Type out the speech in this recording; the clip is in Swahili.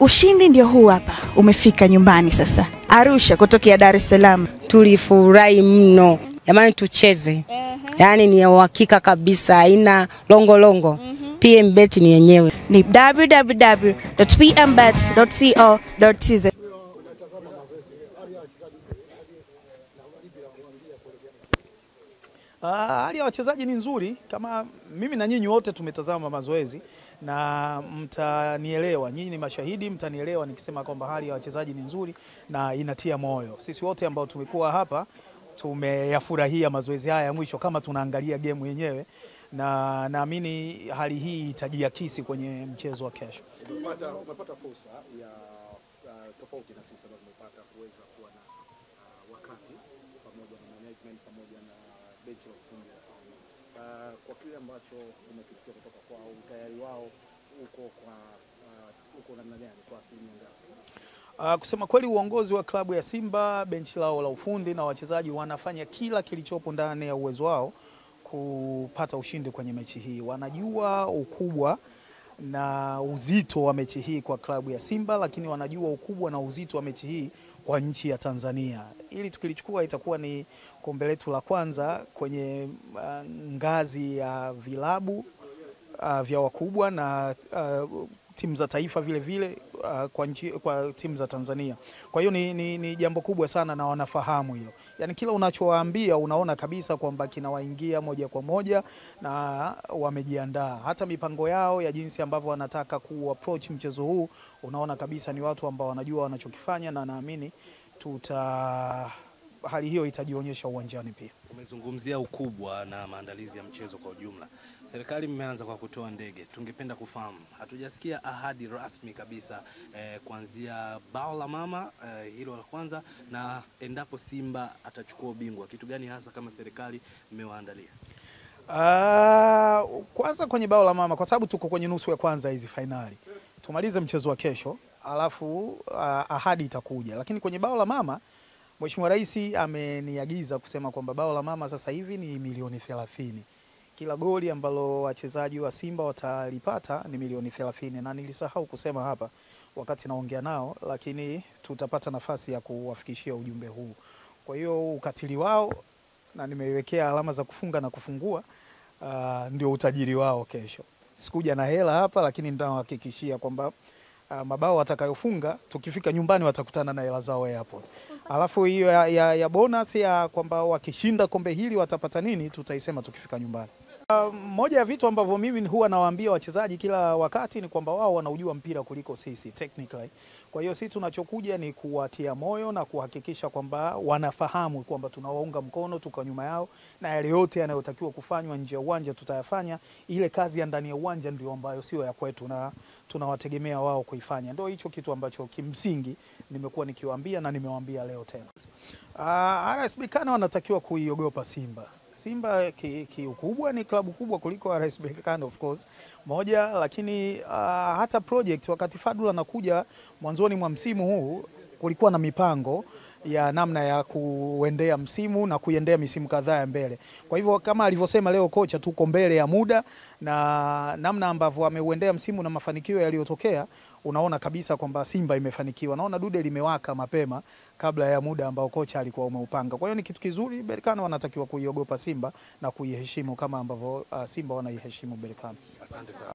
Ushindi ndio huu hapa, umefika nyumbani sasa. Arusha kutokea Dar es Salaam. Tulifurahi mno. Jamani tucheze. Yaani ni uhakika kabisa, haina longo. PMBet ni yenyewe. Ni www.pmbet.co.tz. Hali ya wachezaji ni nzuri, kama mimi na nyinyi wote tumetazama mazoezi na mtanielewa, nyinyi ni mashahidi, mtanielewa nikisema kwamba hali ya wachezaji ni nzuri na inatia moyo. Sisi wote ambao tumekuwa hapa tumeyafurahia mazoezi haya ya mwisho kama tunaangalia game yenyewe, na naamini hali hii itajiakisi kwenye mchezo wa kesho. Umepata fursa ya tofauti na sisi ambao tumepata kuweza kuwa na wakati pamoja na management pamoja na bench la ufundi kwa kile ambacho umekisikia kutoka kwao, utayari wao uko namna gani kwa asilimia ngapi? Kusema kweli, uongozi wa klabu ya Simba, benchi lao la ufundi na wachezaji wanafanya kila kilichopo ndani ya uwezo wao kupata ushindi kwenye mechi hii. Wanajua ukubwa na uzito wa mechi hii kwa klabu ya Simba, lakini wanajua ukubwa na uzito wa mechi hii kwa nchi ya Tanzania. Ili tukilichukua itakuwa ni kombe letu la kwanza kwenye ngazi ya vilabu vya wakubwa na timu za taifa vile vile kwa timu za Tanzania. Kwa hiyo ni jambo kubwa sana na wanafahamu hilo. Yaani kila unachowaambia unaona kabisa kwamba kinawaingia moja kwa moja na wamejiandaa. Hata mipango yao ya jinsi ambavyo wanataka ku-approach mchezo huu, unaona kabisa ni watu ambao wanajua wanachokifanya, na naamini hali hiyo itajionyesha uwanjani pia. Umezungumzia ukubwa na maandalizi ya mchezo kwa ujumla. Serikali imeanza kwa kutoa ndege. Tungependa kufahamu, hatujasikia ahadi rasmi kabisa kuanzia bao la mama hilo la kwanza, na endapo Simba atachukua ubingwa, kitu gani hasa kama serikali imewaandalia? Kwanza kwenye bao la mama, kwa sababu tuko kwenye nusu ya kwanza hizi finali, tumalize mchezo wa kesho alafu ahadi itakuja. Lakini kwenye bao la mama, Mheshimiwa Rais ameniagiza kusema kwamba bao la mama sasa hivi ni milioni 30. Kila goli ambalo wachezaji wa Simba watalipata ni milioni 30, na nilisahau kusema hapa wakati naongea nao, lakini tutapata nafasi ya kuwafikishia ujumbe huu. Kwa hiyo ukatili wao, na nimeiwekea alama za kufunga na kufungua, ndio utajiri wao kesho. Sikuja na hela hapa, lakini nitawahakikishia kwamba mabao watakayofunga tukifika nyumbani watakutana na hela zao hapo. Alafu hiyo ya bonus ya kwamba wakishinda kombe hili watapata nini, tutaisema tukifika nyumbani. Moja ya vitu ambavyo mimi huwa nawaambia wachezaji kila wakati ni kwamba wao wanaujua mpira kuliko sisi technically. Kwa hiyo sisi tunachokuja ni kuwatia moyo na kuhakikisha kwamba wanafahamu kwamba tunawaunga mkono, tuko nyuma yao, na yale yote yanayotakiwa kufanywa nje ya uwanja tutayafanya. Ile kazi ya ndani ya uwanja ndio ambayo sio ya kwetu, na tunawategemea wao kuifanya. Ndio hicho kitu ambacho kimsingi nimekuwa nikiwaambia na nimewaambia leo tena. RS Berkane wanatakiwa kuiogopa Simba. Simba kiukubwa ni klabu kubwa kuliko RS Berkane of course moja, lakini hata project wakati Fadlu anakuja mwanzoni mwa msimu huu kulikuwa na mipango ya namna ya kuendea msimu na kuiendea misimu kadhaa ya mbele. Kwa hivyo kama alivyosema leo kocha, tuko mbele ya muda, na namna ambavyo ameuendea msimu na mafanikio yaliyotokea, unaona kabisa kwamba Simba imefanikiwa. Naona dude limewaka mapema kabla ya muda ambao kocha alikuwa umeupanga. Kwa hiyo ni kitu kizuri. Berkane wanatakiwa kuiogopa Simba na kuiheshimu kama ambavyo Simba wanaiheshimu Berkane. Asante sana.